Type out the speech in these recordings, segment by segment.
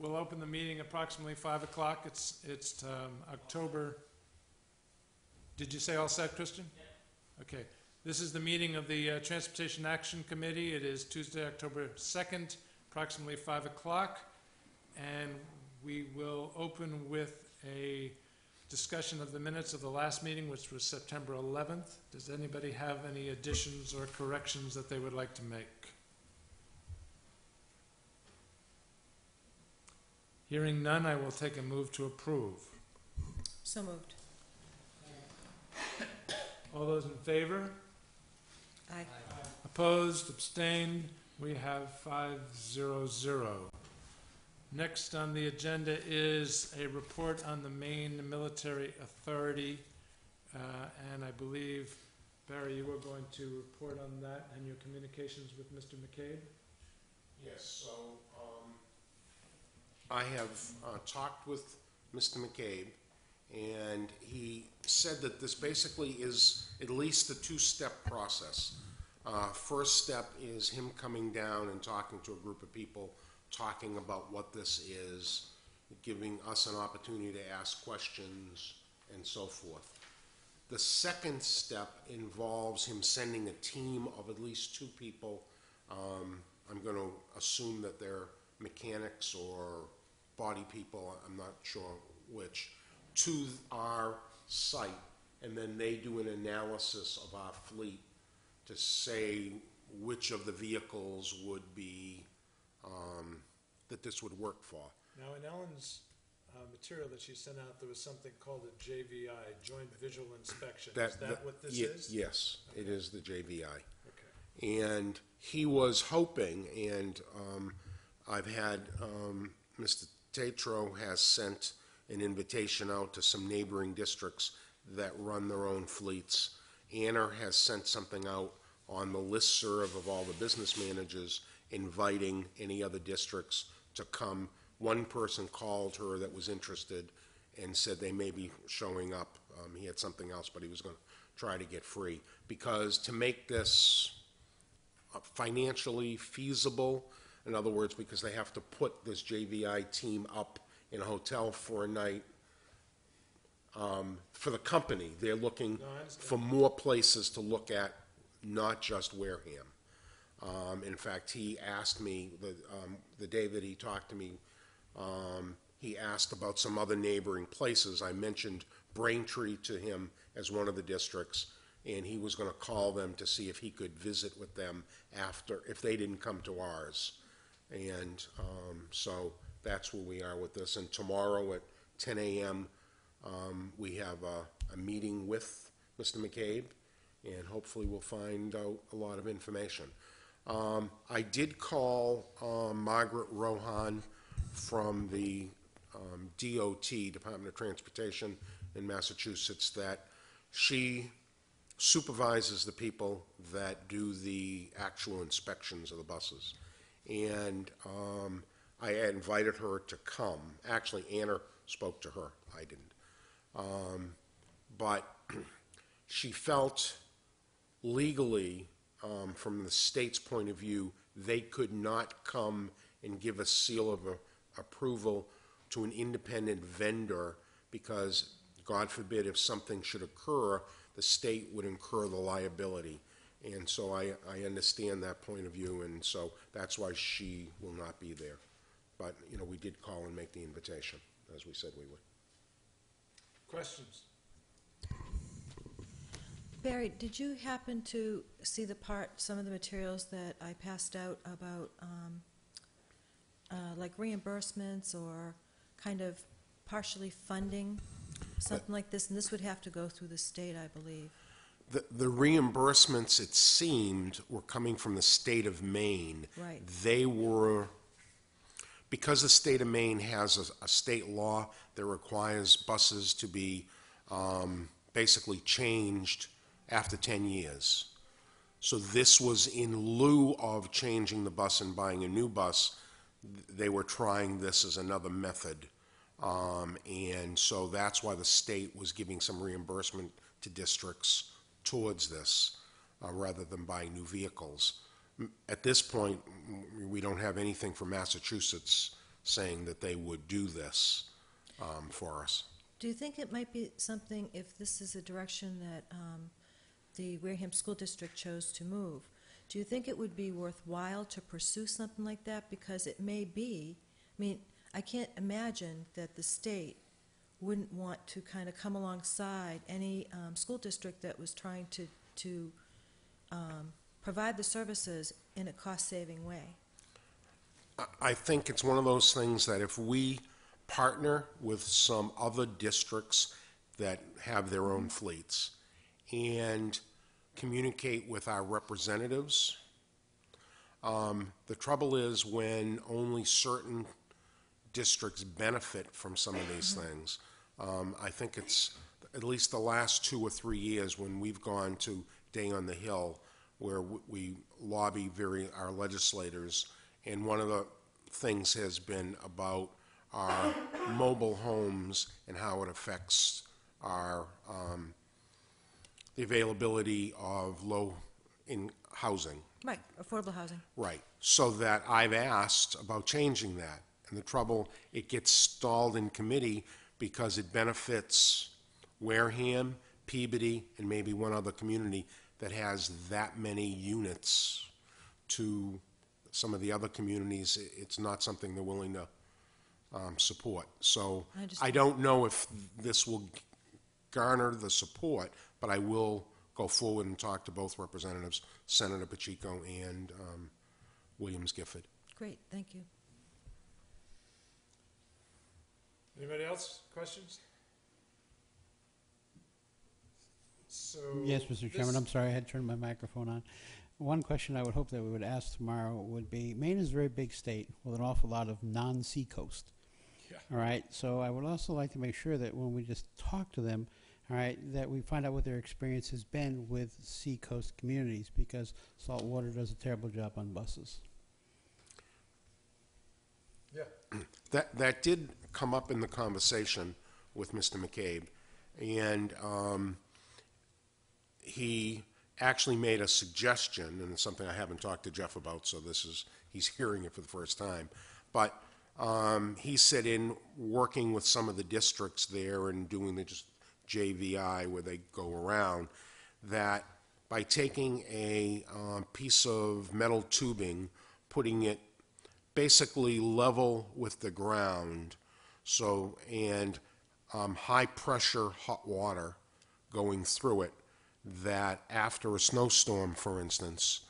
We'll open the meeting approximately 5 o'clock. It's October. Did you say all set, Christian? Yeah. Okay. This is the meeting of the Transportation Action Committee. It is Tuesday, October 2nd, approximately 5 o'clock. And we will open with a discussion of the minutes of the last meeting, which was September 11th. Does anybody have any additions or corrections that they would like to make? Hearing none, I will take a move to approve. So moved. All those in favor? Aye. Opposed, abstained, we have 5-0-0. Next on the agenda is a report on the Maine Military Authority, and I believe, Barry, you were going to report on that and your communications with Mr. McCabe? Yes, so I have talked with Mr. McCabe, and he said that this basically is at least a two-step process. First step is him coming down and talking to a group of people, talking about what this is, giving us an opportunity to ask questions, and so forth. The second step involves him sending a team of at least 2 people. I'm going to assume that they're mechanics or body people, I'm not sure which, to our site, and then they do an analysis of our fleet to say which of the vehicles would be, that this would work for. Now, in Ellen's material that she sent out, there was something called a JVI, Joint Visual Inspection. Is that what this is? Yes, okay. It is the JVI. Okay. And he was hoping, and I've had Mr. Tatro has sent an invitation out to some neighboring districts that run their own fleets. Anna has sent something out on the listserv of all the business managers inviting any other districts to come. One person called her that was interested and said they may be showing up. He had something else, but he was going to try to get free. Because to make this financially feasible, in other words, because they have to put this JVI team up in a hotel for a night, for the company, they're looking for more places to look at, not just Wareham. In fact, he asked me, the day that he talked to me, he asked about some other neighboring places. I mentioned Braintree to him as one of the districts, and he was going to call them to see if he could visit with them after, if they didn't come to ours. And so that's where we are with this. And tomorrow at 10 a.m., we have a meeting with Mr. McCabe, and hopefully we'll find out a lot of information. I did call Margaret Rohan from the DOT, Department of Transportation in Massachusetts, that she supervises the people that do the actual inspections of the buses. And I had invited her to come. Actually, Anna spoke to her. I didn't. But she felt legally, from the state's point of view, they could not come and give a seal of approval to an independent vendor because, God forbid, if something should occur, the state would incur the liability. And so I understand that point of view, and so that's why she will not be there. But, you know, we did call and make the invitation, as we said we would. Questions? Barry, did you happen to see some of the materials that I passed out about like reimbursements or kind of partially funding something like this? And this would have to go through the state, I believe. The reimbursements, it seemed, were coming from the state of Maine. Right. They were, because the state of Maine has a state law that requires buses to be basically changed after 10 years. So this was in lieu of changing the bus and buying a new bus. They were trying this as another method. And so that's why the state was giving some reimbursement to districts towards this, rather than buying new vehicles. At this point, we don't have anything from Massachusetts saying that they would do this for us. Do you think it might be something, if this is a direction that the Wareham School District chose to move, do you think it would be worthwhile to pursue something like that? Because it may be, I mean, I can't imagine that the state wouldn't want to kind of come alongside any school district that was trying to provide the services in a cost-saving way. I think it's one of those things that if we partner with some other districts that have their own fleets and communicate with our representatives, the trouble is when only certain districts benefit from some of these things. I think it's at least the last 2 or 3 years when we've gone to Day on the Hill where we lobby our legislators, and one of the things has been about our mobile homes and how it affects our the availability of low-in housing. Right, affordable housing. Right. So that I've asked about changing that. And the trouble, it gets stalled in committee because it benefits Wareham, Peabody, and maybe one other community that has that many units. To some of the other communities, it's not something they're willing to support. So I don't know if this will garner the support, but I will go forward and talk to both representatives, Senator Pacheco and Williams Gifford. Great, thank you. Anybody else? Questions? So Yes, Mr. Chairman, I'm sorry, I had turned my microphone on. One question I would hope that we would ask tomorrow would be, Maine is a very big state with an awful lot of non-seacoast. Yeah. All right, so I would also like to make sure that when we just talk to them, all right, that we find out what their experience has been with seacoast communities, because Saltwater does a terrible job on buses. Yeah. That did come up in the conversation with Mr. McCabe, and he actually made a suggestion, and it's something I haven't talked to Jeff about, so he's hearing it for the first time. But he said in working with some of the districts there and doing the just JVI where they go around, that by taking a piece of metal tubing, putting it basically level with the ground, and high pressure hot water going through it, that after a snowstorm, for instance,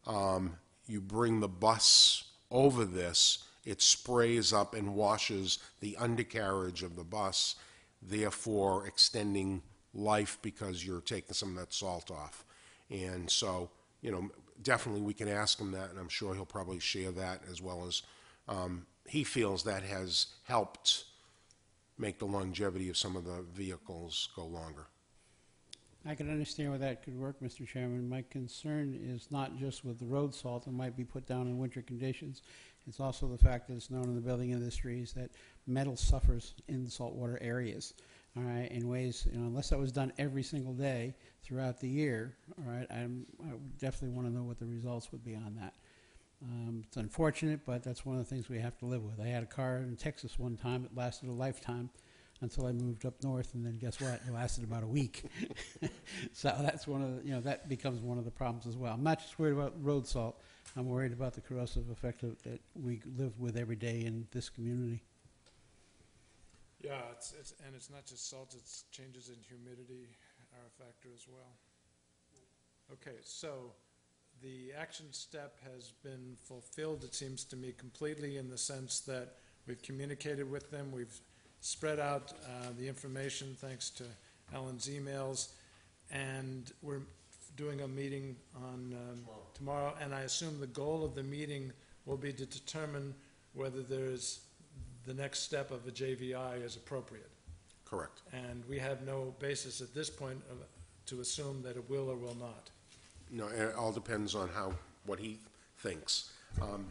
you bring the bus over this, it sprays up and washes the undercarriage of the bus, therefore extending life because you're taking some of that salt off. And so, definitely we can ask him that, and I'm sure he'll probably share that, as well as he feels that has helped make the longevity of some of the vehicles go longer. I can understand where that could work, Mr. Chairman. My concern is not just with the road salt that might be put down in winter conditions. It's also the fact that it's known in the building industries that metal suffers in the saltwater areas, all right, in ways, unless that was done every single day throughout the year, all right, I definitely want to know what the results would be on that. It's unfortunate, but that's one of the things we have to live with. I had a car in Texas one time that lasted a lifetime until I moved up north, and then guess what? It lasted about a week. So that's one of the, that becomes one of the problems as well. I'm not just worried about road salt. I'm worried about the corrosive effect that we live with every day in this community. Yeah, it's not just salt, it's changes in humidity are a factor as well. Okay, so the action step has been fulfilled, it seems to me, completely, in the sense that we've communicated with them, we've spread out the information thanks to Alan's emails, and we're doing a meeting on tomorrow, and I assume the goal of the meeting will be to determine whether there's the next step of a JVI is appropriate. Correct. And we have no basis at this point to assume that it will or will not. No, it all depends on what he thinks.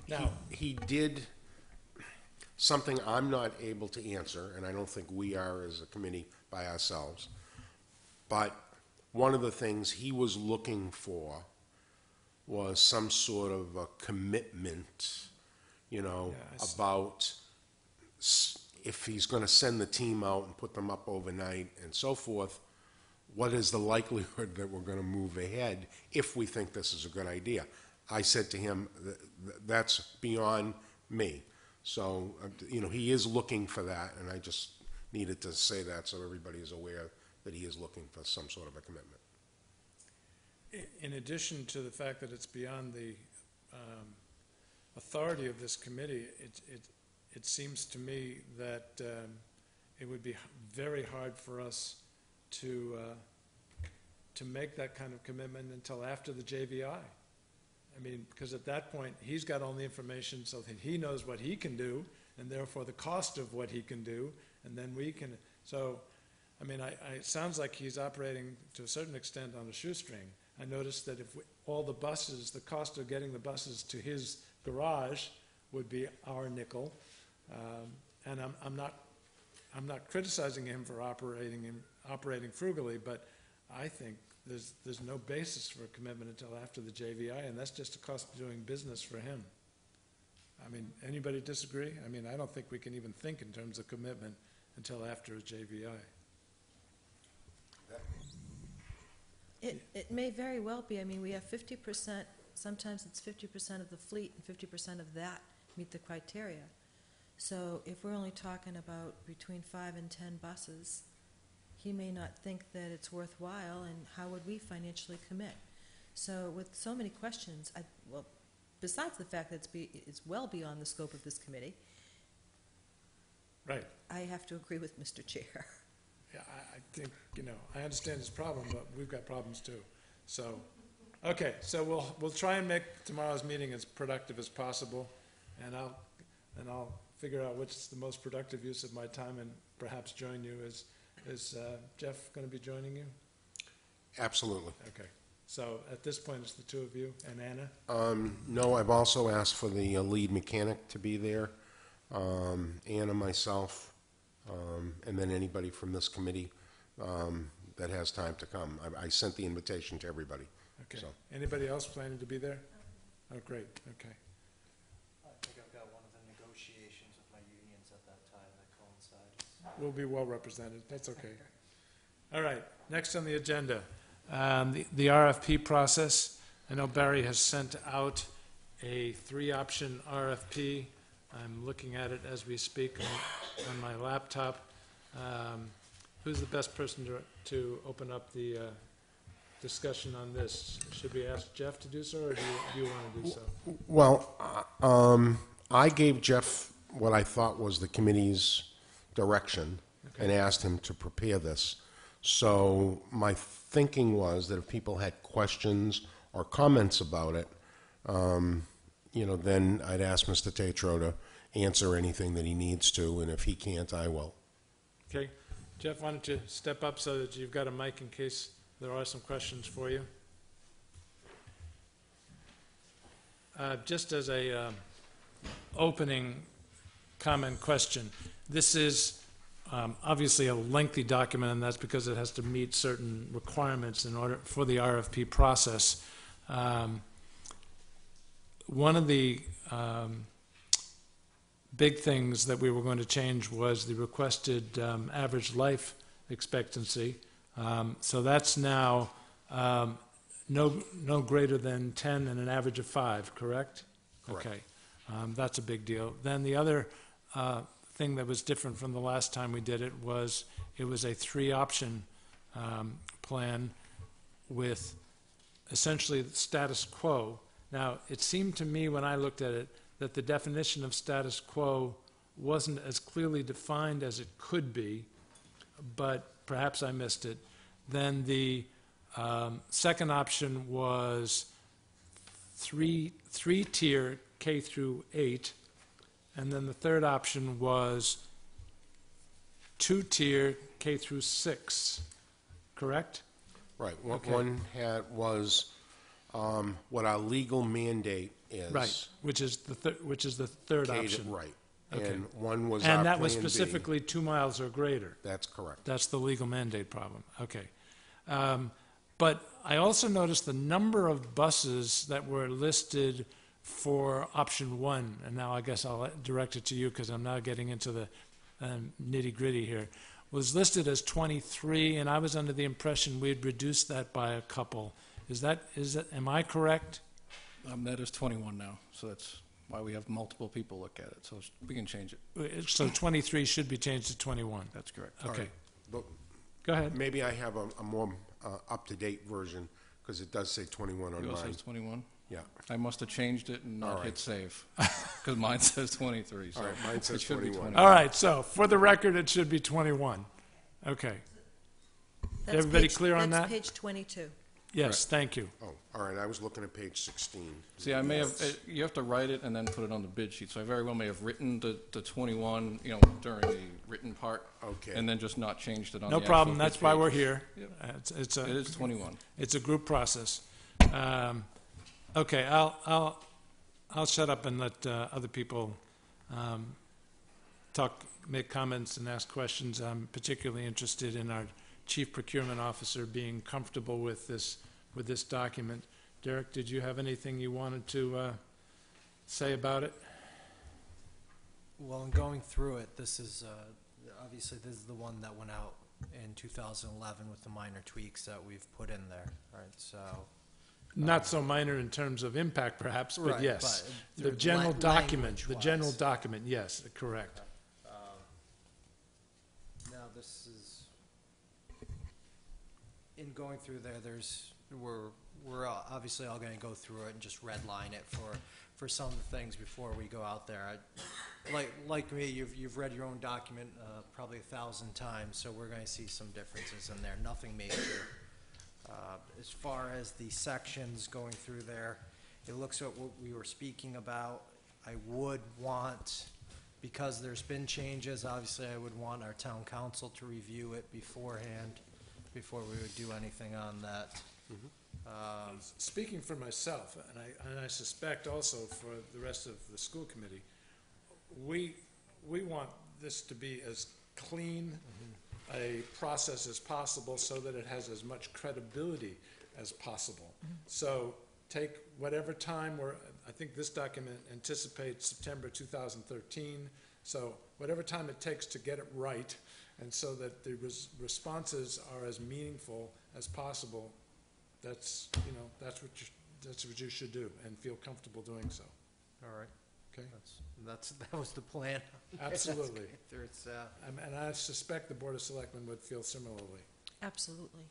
Now, he did something I'm not able to answer, and I don't think we are as a committee by ourselves. But one of the things he was looking for was some sort of a commitment, I see. about if he's gonna send the team out and put them up overnight and so forth, what is the likelihood that we're gonna move ahead if we think this is a good idea? I said to him, that's beyond me. So, he is looking for that, and I just needed to say that so everybody is aware that he is looking for some sort of a commitment. In addition to the fact that it's beyond the authority of this committee, it seems to me that it would be very hard for us to make that kind of commitment until after the JVI. I mean, because at that point, he's got all the information so that he knows what he can do, and therefore the cost of what he can do, and then we can, so, I mean, it sounds like he's operating to a certain extent on a shoestring. I noticed that if all the buses, the cost of getting the buses to his garage would be our nickel, and I'm not criticizing him for operating frugally, but I think there's no basis for a commitment until after the JVI, and that's just a cost of doing business for him. I mean, anybody disagree? I mean, I don't think we can even think in terms of commitment until after a JVI. It may very well be. I mean, we have 50%, sometimes it's 50% of the fleet and 50% of that meet the criteria. So if we're only talking about between 5 and 10 buses, he may not think that it's worthwhile, and how would we financially commit? So with so many questions, well, besides the fact that it's well beyond the scope of this committee, Right. I have to agree with Mr. Chair. Yeah, I think, I understand his problem, but we've got problems too. So, okay, so we'll try and make tomorrow's meeting as productive as possible, and I'll figure out which is the most productive use of my time and perhaps join you. Is Jeff going to be joining you? Absolutely. Okay. So at this point, it's the two of you and Anna? No, I've also asked for the lead mechanic to be there, Anna, myself, and then anybody from this committee that has time to come. I sent the invitation to everybody. Okay. So. Anybody else planning to be there? Oh, great. Okay. I think I've got one of the negotiations with my unions at that time that coincides. We'll be well represented. That's okay. All right. Next on the agenda, the RFP process. I know Barry has sent out a 3-option RFP. I'm looking at it as we speak on my laptop. Who's the best person to open up the discussion on this? Should we ask Jeff to do so, or do you want to do so? Well, I gave Jeff what I thought was the committee's direction and asked him to prepare this. So my thinking was that if people had questions or comments about it, then I'd ask Mr. Tatro to answer anything that he needs to, and if he can't, I will. Okay. Jeff, why don't you step up so that you've got a mic in case there are some questions for you. Just as a opening comment question, this is obviously a lengthy document, and that's because it has to meet certain requirements in order for the RFP process. One of the big things that we were going to change was the requested average life expectancy. So that's now no greater than 10 and an average of 5, correct? Correct. Okay. That's a big deal. Then the other thing that was different from the last time we did it was a 3-option plan with essentially the status quo. Now, it seemed to me when I looked at it that the definition of status quo wasn't as clearly defined as it could be, but perhaps I missed it. Then the second option was three-tier K through 8, and then the third option was 2-tier K through 6, correct? Right. Okay. One was what our legal mandate is. Right, which is the third K to- option. Right. Okay. And one was our And that was Plan B. specifically 2 miles or greater. That's correct. That's the legal mandate problem. Okay. But I also noticed the number of buses that were listed for option one, and now I guess I'll direct it to you because I'm now getting into the nitty-gritty here, was listed as 23, and I was under the impression we'd reduced that by a couple. Am I correct? That is 21 now, so that's why we have multiple people look at it, so we can change it. So 23 should be changed to 21. That's correct. Okay, But go ahead. maybe I have a more up-to-date version, because it does say 21 on Yours mine. says 21? Yeah. I must have changed it and All not right. hit save, because mine says 23, so All right, mine says it should be 21. 21. All right, so for the record, it should be 21. Okay, That's Everybody page- clear on That's that? page 22. yes, thank you. Oh, all right, I was looking at page 16. See, I may have, you have to write it and then put it on the bid sheet, so I very well may have written the 21, during the written part. Okay. And then just not changed it on the No actual problem, bid that's why page. we're here. Yep. It's It is 21. It's a group process. Okay, I'll shut up and let other people make comments and ask questions. I'm particularly interested in our Chief Procurement Officer being comfortable with this document. Derek, did you have anything you wanted to say about it? Well, in going through it, this is, obviously, this is the one that went out in 2011 with the minor tweaks that we've put in there, right? So, Not so minor in terms of impact, perhaps, but Right, yes. but The the general document, the language-wise. general document, yes, correct. now this is, in going through there, we're obviously all gonna go through it and just redline it for some of the things before we go out there. Like me, you've read your own document, probably 1,000 times, so we're gonna see some differences in there, nothing major. As far as the sections going through there, it looks at what we were speaking about. I would want, because there's been changes, obviously I would want our town council to review it beforehand, before we would do anything on that. Speaking for myself, and I suspect also for the rest of the school committee, we want this to be as clean a process as possible so that it has as much credibility as possible. So take whatever time I think this document anticipates September 2013, so whatever time it takes to get it right, and so that the responses are as meaningful as possible, that's what you should do, and feel comfortable doing so. All right. Okay? That was the plan. Absolutely. There's, And I suspect the Board of Selectmen would feel similarly. Absolutely.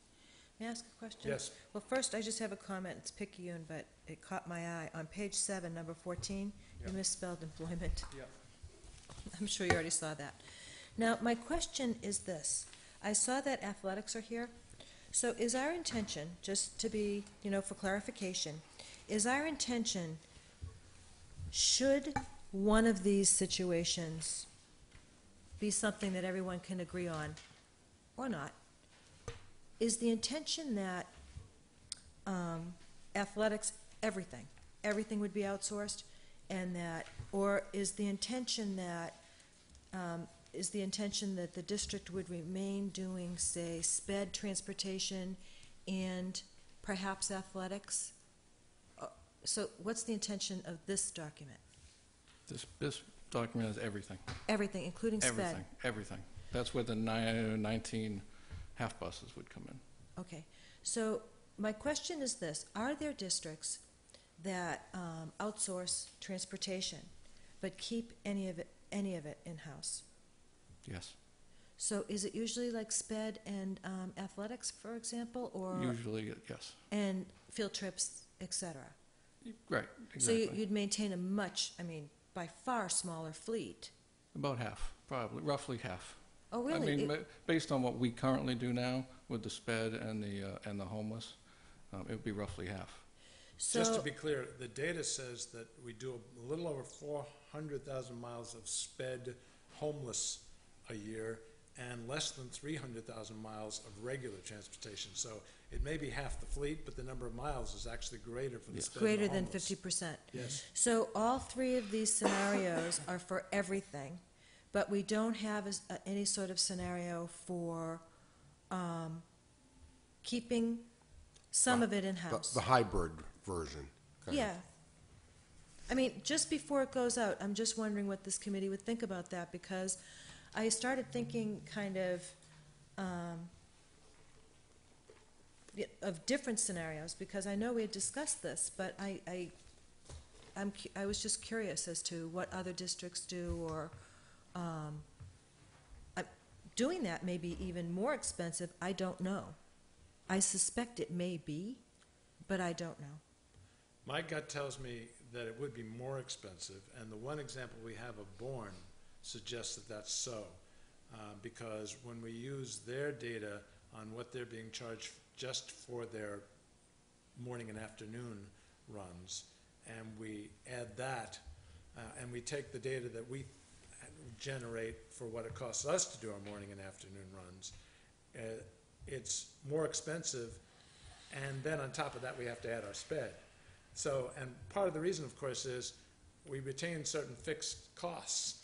May I ask a question? Yes. Well, first, I just have a comment. It's picayune, but it caught my eye. On page 7, number 14, you misspelled employment. Yeah. I'm sure you already saw that. Now, my question is this. I saw that athletics are here. So is our intention, just to be, for clarification, is our intention, should one of these situations be something that everyone can agree on or not, is the intention that athletics, everything would be outsourced, and that, or is the intention that the district would remain doing, say, sped transportation and perhaps athletics? So what's the intention of this document? This document has everything. Everything, including sped? Everything. That's where the 19 half buses would come in. Okay, so my question is this: are there districts that outsource transportation, but keep any of it in-house? Yes. So is it usually like sped and athletics, for example, or Usually, yes. and field trips, et cetera? Right, So exactly. you'd maintain a much, by far smaller fleet. About half, probably, roughly half. Oh, really? I mean, based on what we currently do now with the sped and the homeless, it would be roughly half. Just to So, be clear, the data says that we do a little over 400,000 miles of sped homeless a year and less than 300,000 miles of regular transportation. So it may be half the fleet, but the number of miles is actually greater for the sped and the greater than homeless. 50%. Yes. So all three of these scenarios are for everything, but we don't have any sort of scenario for keeping some of it in-house. The hybrid version. kind of. Yeah, I mean, just before it goes out, I'm just wondering what this committee would think about that, because I started thinking kind of different scenarios, because I know we had discussed this, but I was just curious as to what other districts do, or doing that may be even more expensive. I don't know. I suspect it may be, but I don't know. My gut tells me that it would be more expensive, and the one example we have of Bourne suggests that that's so. Because when we use their data on what they're being charged just for their morning and afternoon runs, and we add that, and we take the data that we generate for what it costs us to do our morning and afternoon runs, it's more expensive, and then on top of that we have to add our sped. So, and part of the reason, of course, is we retain certain fixed costs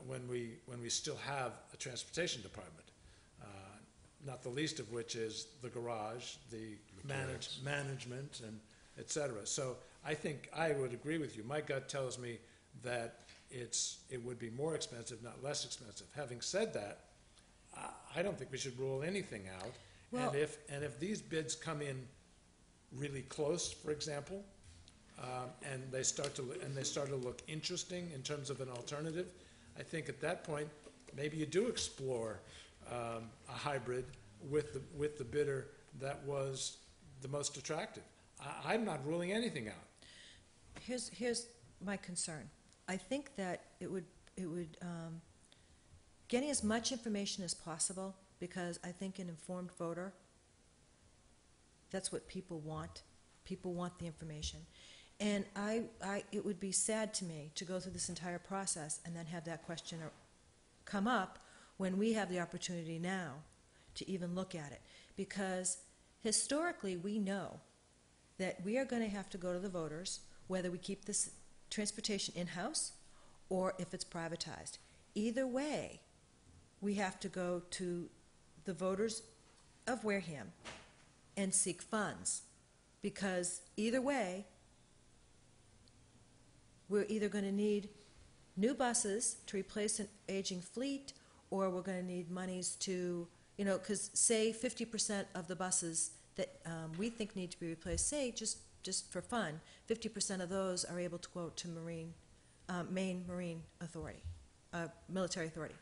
when we still have a transportation department, not the least of which is the garage, the management, and et cetera. So I think I would agree with you. My gut tells me that it would be more expensive, not less expensive. Having said that, I don't think we should rule anything out. Well, and if these bids come in really close, for example, and they start to look interesting in terms of an alternative, I think at that point maybe you do explore a hybrid with the bidder that was the most attractive. I'm not ruling anything out. Here's my concern. I think that it would getting as much information as possible, because I think an informed voter, that's what people want. People want the information. And it would be sad to me to go through this entire process and then have that question come up when we have the opportunity now to even look at it. Because historically we know that we are going to have to go to the voters, whether we keep this transportation in-house or if it's privatized. Either way, we have to go to the voters of Wareham and seek funds, because either way, we're either going to need new buses to replace an aging fleet, or we're going to need monies to, because say 50% of the buses that we think need to be replaced, say just for fun, 50% of those are able to go to Maine Marine Authority, military authority.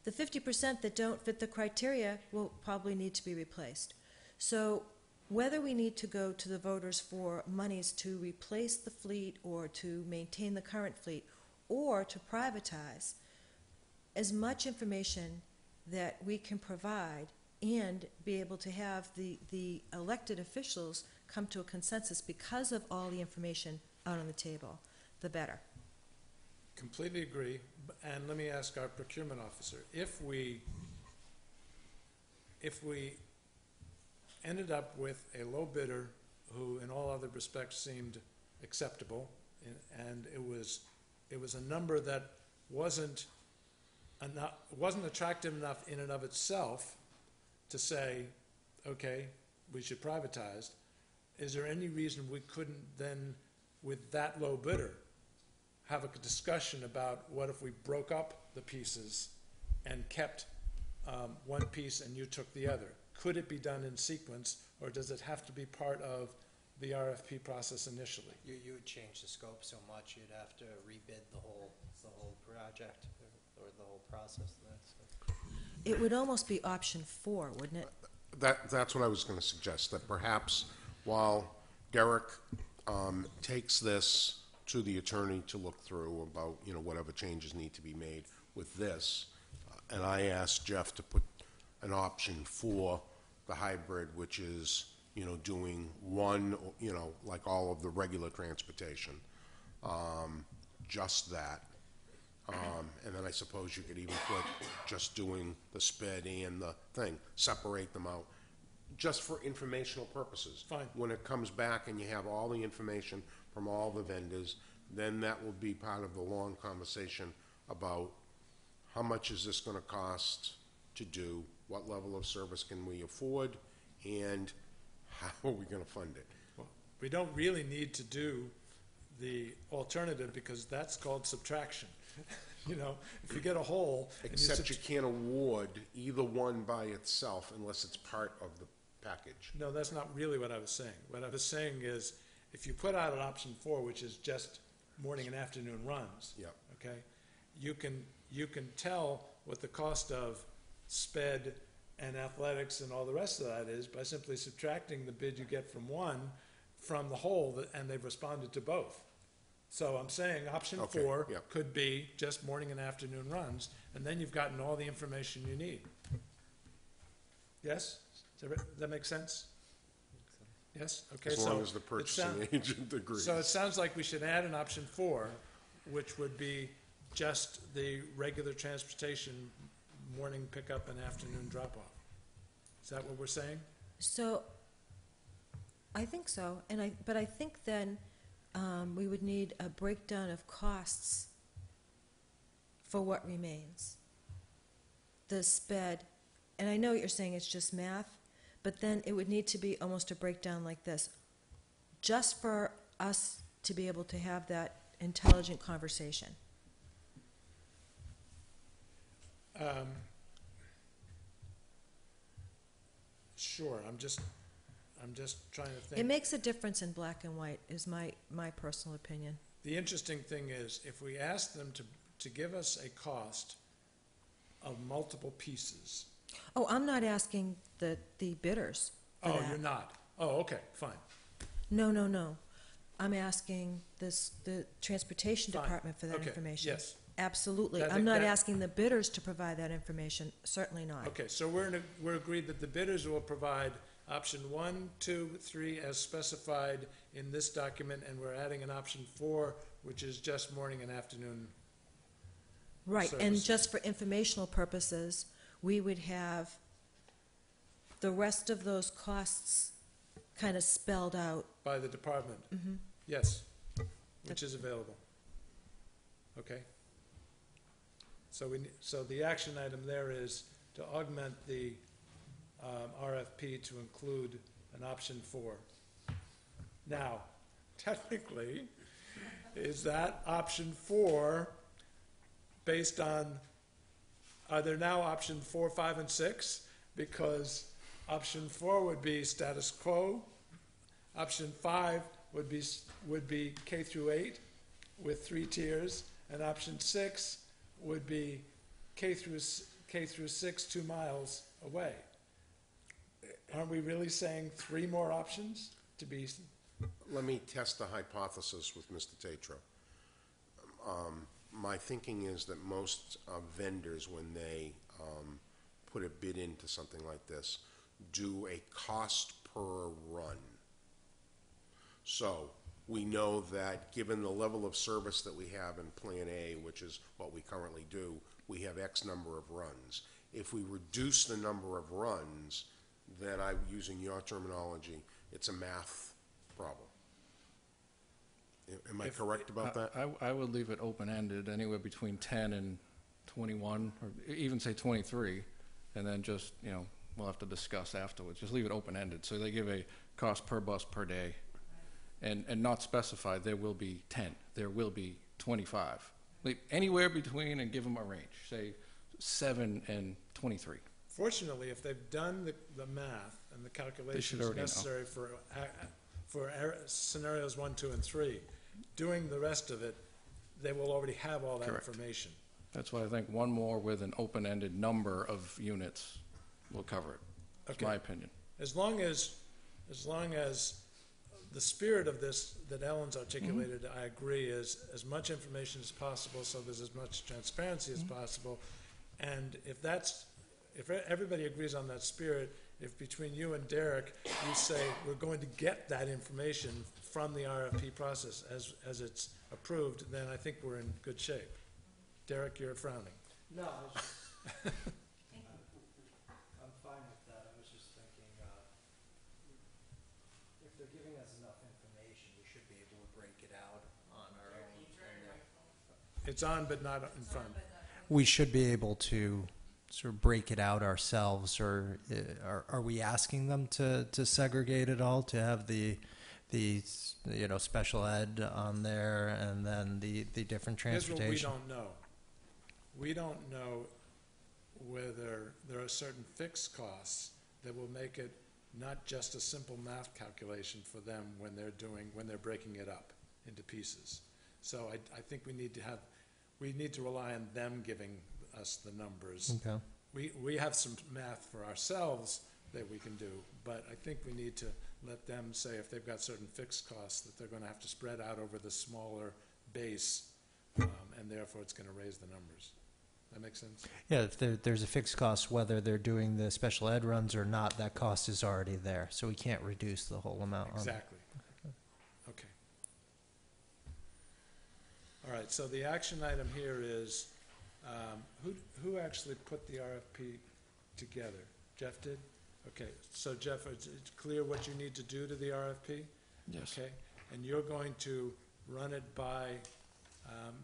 The 50% that don't fit the criteria will probably need to be replaced. So whether we need to go to the voters for monies to replace the fleet or to maintain the current fleet or to privatize, as much information that we can provide and be able to have the elected officials come to a consensus because of all the information out on the table, the better. Completely agree. And let me ask our procurement officer, if we ended up with a low bidder who in all other respects seemed acceptable, and it was a number that wasn't attractive enough in and of itself to say, okay, we should privatize, is there any reason we couldn't then, with that low bidder, have a discussion about what if we broke up the pieces and kept one piece and you took the other? Could it be done in sequence, or does it have to be part of the RFP process initially? You would change the scope so much, you'd have to rebid the whole project or the whole process. It would almost be option 4, wouldn't it? That's what I was going to suggest, that perhaps while Derek takes this to the attorney to look through about, whatever changes need to be made with this, and I asked Jeff to put an option for the hybrid, which is, doing one, like all of the regular transportation, just that. And then I suppose you could even put just doing the sped and the thing, separate them out, just for informational purposes. Fine. When it comes back and you have all the information from all the vendors, then that will be part of the long conversation about how much is this going to cost to do, what level of service can we afford, and how are we going to fund it. Well, We don't really need to do the alternative because that's called subtraction. You know, if you get a hole. and you Except you subtract- can't award either one by itself unless it's part of the package. No, that's not really what I was saying. What I was saying is, if you put out an option 4, which is just morning and afternoon runs. Yep. Okay, you can tell what the cost of sped and athletics and all the rest of that is by simply subtracting the bid you get from one from the whole, and they've responded to both. So I'm saying option Okay, 4 yep. could be just morning and afternoon runs, and then you've gotten all the information you need. Yes? Does that make sense? Yes? Okay, As so long as the it purchasing sound- agent agrees. So it sounds like we should add an option 4, which would be just the regular transportation, morning pickup and afternoon drop-off. Is that what we're saying? So, I think so, but I think then we would need a breakdown of costs for what remains. The sped, and I know you're saying it's just math, but then it would need to be almost a breakdown like this, just for us to be able to have that intelligent conversation. Sure, I'm just trying to It think. makes a difference in black and white, is my personal opinion. The interesting thing is, if we ask them to give us a cost of multiple pieces. Oh, I'm not asking the bidders for Oh, that. you're not? Oh, okay, fine. No. I'm asking the transportation Fine. department for that Okay, information. yes. Absolutely. That- I'm not that- asking the bidders to provide that information, certainly not. Okay, so we're agreed that the bidders will provide option 1, 2, 3 as specified in this document, and we're adding an option 4, which is just morning and afternoon. Right, and services. just for informational purposes, we would have the rest of those costs kind of spelled out. By the department? Mm-hmm. Yes, which is available. Okay? So the action item there is to augment the RFP to include an option 4. Now, technically, is that option 4 based on, are there now option 4, 5, and 6? Because option 4 would be status quo, option 5 would be K through 8 with 3 tiers, and option 6 would be K through 6, 2 miles away. Aren't we really saying 3 more options to be? Let me test the hypothesis with Mr. Tatro. My thinking is that most vendors, when they put a bid into something like this, do a cost per run. So we know that given the level of service that we have in Plan A, which is what we currently do, we have X number of runs. If we reduce the number of runs, then using your terminology, it's a math problem. Am I correct about that? I would leave it open-ended, anywhere between 10 and 21, or even say 23, and then just, we'll have to discuss afterwards. Just leave it open-ended, so they give a cost per bus per day, and not specify there will be 10, there will be 25. Like, anywhere between, and give them a range, say 7 and 23. Fortunately, if they've done the math and the calculations already know. necessary for scenarios 1, 2, and 3, doing the rest of it, they will already have all that Correct. information. That's why I think one more with an open-ended number of units will cover it. That's Okay. my opinion. As long as the spirit of this that Ellen's articulated, I agree, is as much information as possible, so there's as much transparency as possible. And if everybody agrees on that spirit, if between you and Derek, you say we're going to get that information from the RFP process as it's approved, then I think we're in good shape. Derek, you're frowning. No, I was just, I'm fine with that. I was just thinking, if they're giving us enough information, we should be able to break it out on our own. It's on, but not in front. We should be able to sort of break it out ourselves, or are we asking them to segregate it all, to have the the, special ed on there, and then the different Here's what transportation. we don't know. We don't know whether there are certain fixed costs that will make it not just a simple math calculation for them when they're breaking it up into pieces. So I think we need to rely on them giving us the numbers. Okay. We have some math for ourselves that we can do, but I think we need to let them say if they've got certain fixed costs that they're gonna have to spread out over the smaller base, and therefore it's gonna raise the numbers. That make sense? Yeah, if there's a fixed cost, whether they're doing the special ed runs or not, that cost is already there, so we can't reduce the whole amount. Exactly. Okay. All right, so the action item here is, who actually put the RFP together? Jeff did? Okay, so Jeff, it's clear what you need to do to the RFP? Yes. Okay, and you're going to run it by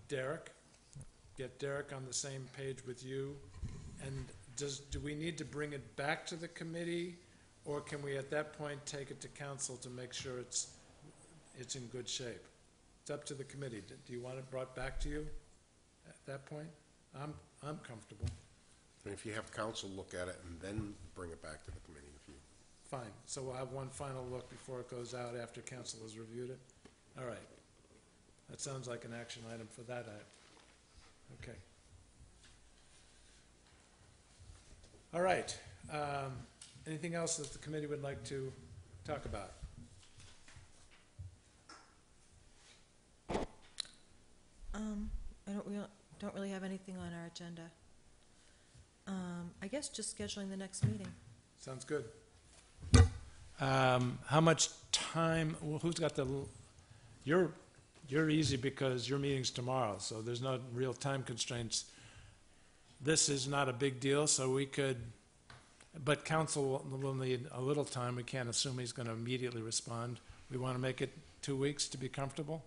Derek? Get Derek on the same page with you? And do we need to bring it back to the committee? Or can we at that point take it to council to make sure it's in good shape? It's up to the committee. Do you want it brought back to you at that point? I'm comfortable. And if you have council look at it and then bring it back to the committee, if you, Fine, so we'll have one final look before it goes out after council has reviewed it? All right. That sounds like an action item for that item. Okay. All right. Anything else that the committee would like to talk about? I don't really have anything on our agenda. I guess just scheduling the next meeting. Sounds good. How much time, well, who's got you're easy because your meeting's tomorrow, so there's no real time constraints. This is not a big deal, so we could, but council will need a little time. We can't assume he's gonna immediately respond. We wanna make it 2 weeks to be comfortable?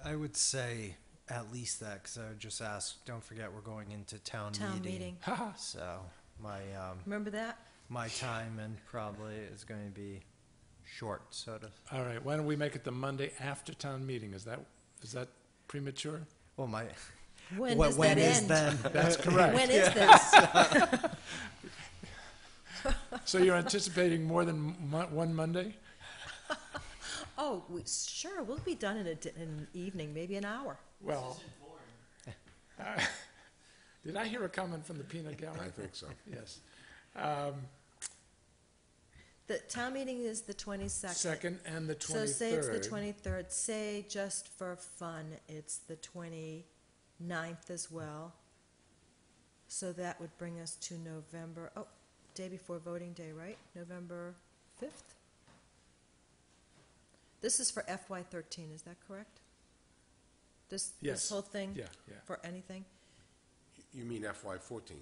I would say at least that, because I would just ask, don't forget we're going into town meeting. Town meeting. So Remember that? my time and probably is going to be short, so to. All right, why don't we make it the Monday after town meeting? Is that premature? Well, my. When When does that is end? then? That's correct. When is this? So you're anticipating more than one Monday? Oh, sure, we'll be done in an evening, maybe an hour. Well, did I hear a comment from the peanut gallery? I think so. Yes. The town meeting is the 22nd. Second and the 23rd. So say it's the 23rd. Say, just for fun, it's the 29th as well. So that would bring us to November, day before voting day, right? November 5th? This is for FY13, is that correct? This Yes. whole thing? Yeah. For anything? you mean FY 14?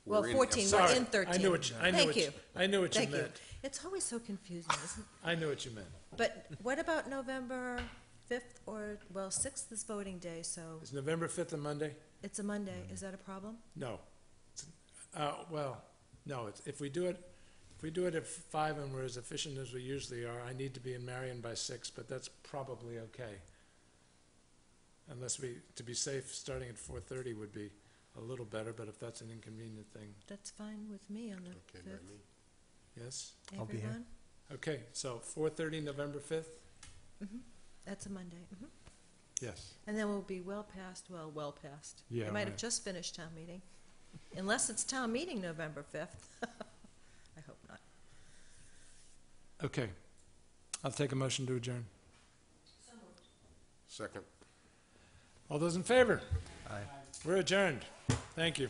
Well, We're in 14, FY we're Sorry, in 13. I knew what you Thank you. meant. Thank you. It's always so confusing, isn't it? I knew what you meant. But what about November 5th or, 6th is voting day, so Is November 5th a Monday? it's a Monday. Is that a problem? No. Well, no, if we do it at 5 and we're as efficient as we usually are, I need to be in Marion by 6, but that's probably okay. Unless to be safe, starting at 4:30 would be a little better, but if that's an inconvenient thing, That's fine with me on the Okay, by 5th. me. yes? I'll be here. Everyone? Okay, so 4:30, November 5th? That's a Monday. Yes. And then we'll be well past. Yeah, We might have right. just finished town meeting. Unless it's town meeting November 5th. I hope not. Okay. I'll take a motion to adjourn. Second. All those in favor? Aye. We're adjourned. Thank you.